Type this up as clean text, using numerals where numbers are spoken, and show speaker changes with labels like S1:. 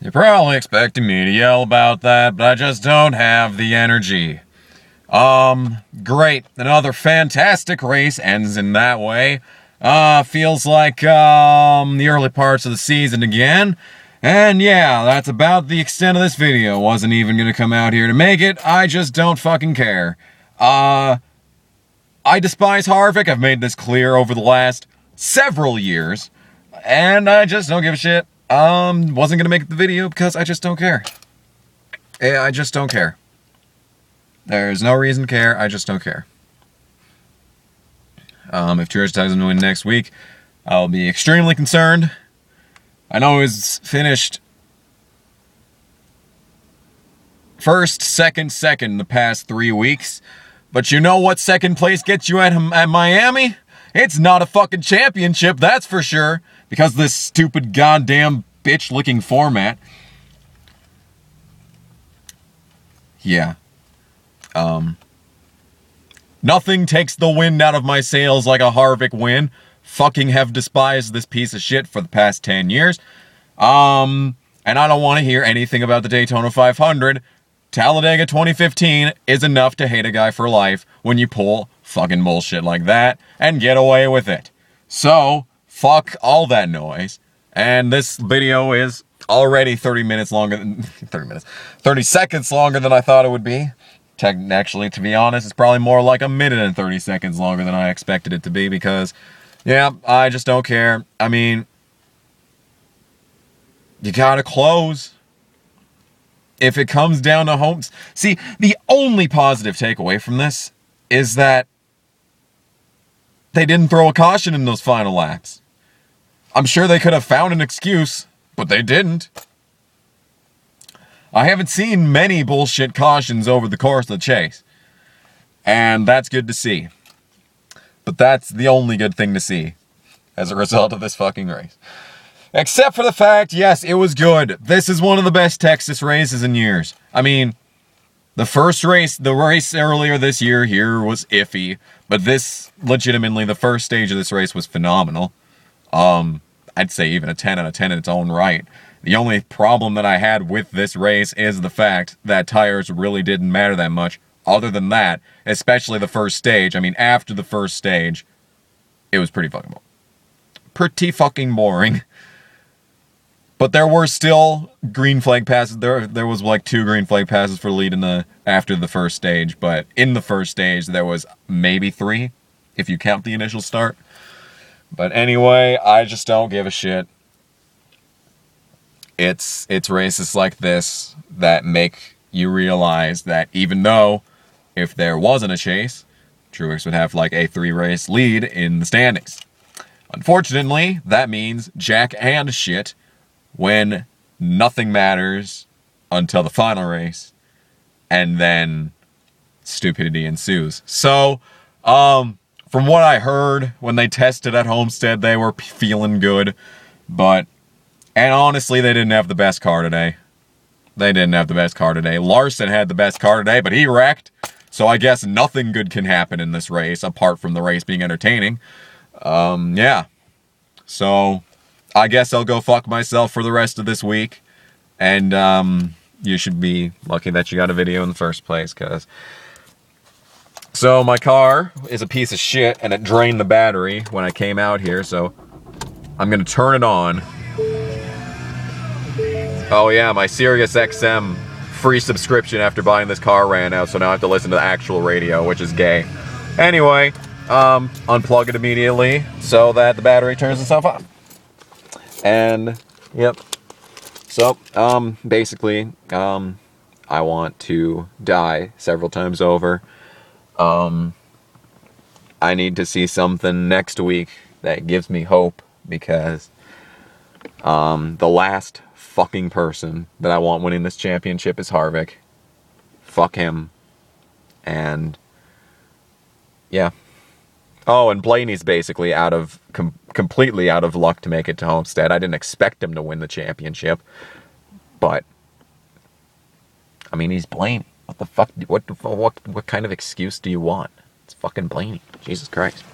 S1: You're probably expecting me to yell about that, but I just don't have the energy. Great. Another fantastic race ends in that way. Feels like, the early parts of the season again. And yeah, that's about the extent of this video. Wasn't even gonna come out here to make it. I just don't fucking care. I despise Harvick. I've made this clear over the last several years. And I just don't give a shit. Wasn't gonna make the video because I just don't care. I just don't care. There's no reason to care, I just don't care. If Truex doesn't win next week, I'll be extremely concerned. I know he's finished first, second the past 3 weeks, but you know what second place gets you at Miami? It's not a fucking championship, that's for sure. Because this stupid goddamn bitch-licking format. Yeah. Nothing takes the wind out of my sails like a Harvick win. Fucking have despised this piece of shit for the past 10 years. And I don't want to hear anything about the Daytona 500. Talladega 2015 is enough to hate a guy for life when you pull fucking bullshit like that and get away with it. So, fuck all that noise. And this video is already 30 minutes longer than 30 seconds longer than I thought it would be. Actually, to be honest, it's probably more like a minute and 30 seconds longer than I expected it to be because, yeah, I just don't care. I mean, you gotta close. If it comes down to homes... See, the only positive takeaway from this is that they didn't throw a caution in those final laps. I'm sure they could have found an excuse, but they didn't. I haven't seen many bullshit cautions over the course of the chase. And that's good to see. But that's the only good thing to see as a result of this fucking race. Except for the fact, yes, it was good. This is one of the best Texas races in years. I mean, the race earlier this year here was iffy. But this, legitimately, the first stage of this race was phenomenal. I'd say even a 10 out of 10 in its own right. The only problem that I had with this race is the fact that tires really didn't matter that much. Other than that, especially the first stage. I mean, after the first stage, it was pretty fucking boring. But there were still green flag passes. There was like 2 green flag passes for lead after the first stage. But in the first stage, there was maybe 3, if you count the initial start. But anyway, I just don't give a shit. It's races like this that make you realize that even though if there wasn't a chase, Truex would have like a 3-race lead in the standings. Unfortunately, that means jack and shit when nothing matters until the final race, and then stupidity ensues. So, from what I heard, when they tested at Homestead, they were feeling good, and honestly, they didn't have the best car today. Larson had the best car today, but he wrecked. So I guess nothing good can happen in this race, apart from the race being entertaining. Yeah. So, I guess I'll go fuck myself for the rest of this week. And, you should be lucky that you got a video in the first place, because... So, my car is a piece of shit, and it drained the battery when I came out here, so... I'm gonna turn it on. Oh yeah, my Sirius XM free subscription after buying this car ran out, so now I have to listen to the actual radio, which is gay. Anyway, unplug it immediately so that the battery turns itself off. And, yep. So, basically, I want to die several times over. I need to see something next week that gives me hope, because the last fucking person that I want winning this championship is Harvick. Fuck him. And yeah. Oh, and Blaney's basically completely out of luck to make it to Homestead. I didn't expect him to win the championship, but I mean, he's Blaney. What the fuck? What kind of excuse do you want? It's fucking Blaney. Jesus Christ.